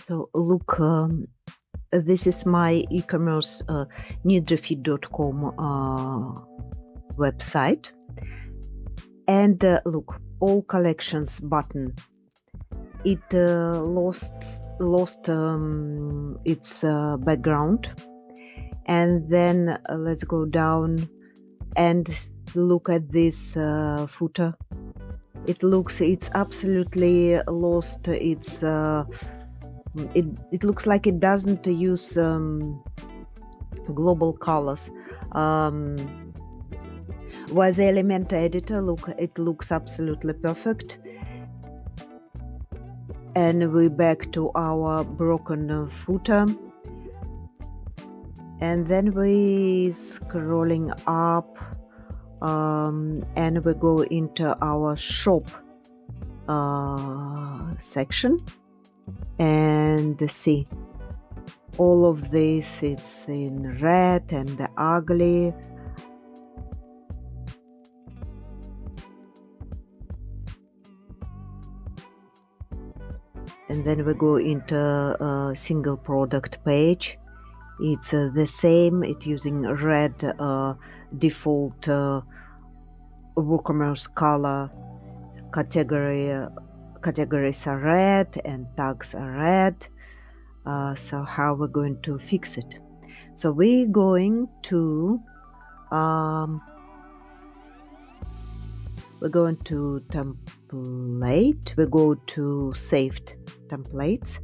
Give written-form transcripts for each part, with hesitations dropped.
So look, this is my e-commerce needrefit.com website, and look, all collections button, it lost its background, and then let's go down and look at this footer. It's absolutely lost its it looks like it doesn't use global colors. While the Elementor editor, look, it looks absolutely perfect. And we're back to our broken footer. And then we scrolling up, and we go into our shop section, and see all of this, it's in red and ugly. And then we go into a single product page. It's the same, it's using red default WooCommerce color. Categories are red and tags are red. So how we're going to fix it? So we're going to template. We go to saved templates.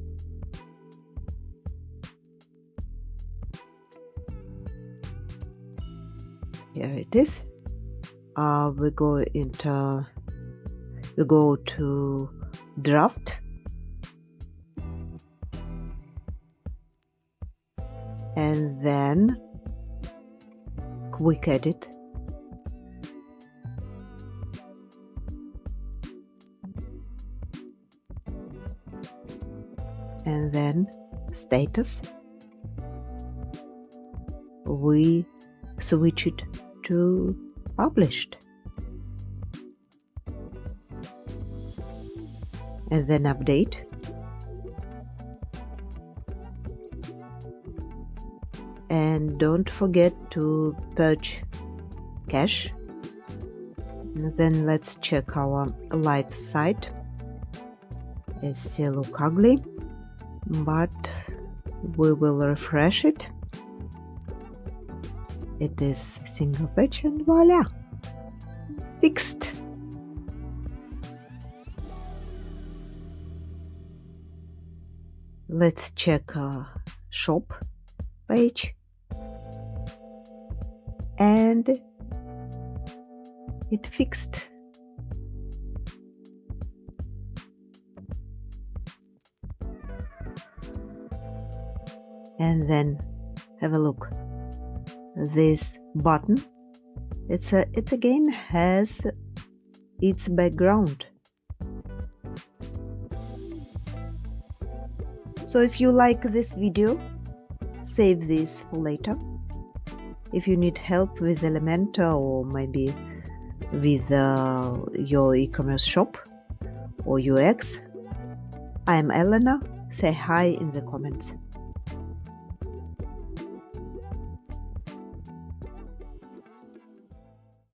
Here it is. We go to draft, and then quick edit, and then status. We switch it to published, and then update, and don't forget to purge cache. And then let's check our live site. It still looks ugly, but we will refresh it. It is single page, and voila, fixed. Let's check shop page, and it fixed. And then have a look. This button, it again has its background. So if you like this video, save this for later. If you need help with Elementor, or maybe with your e-commerce shop or UX, I am Elena. Say hi in the comments.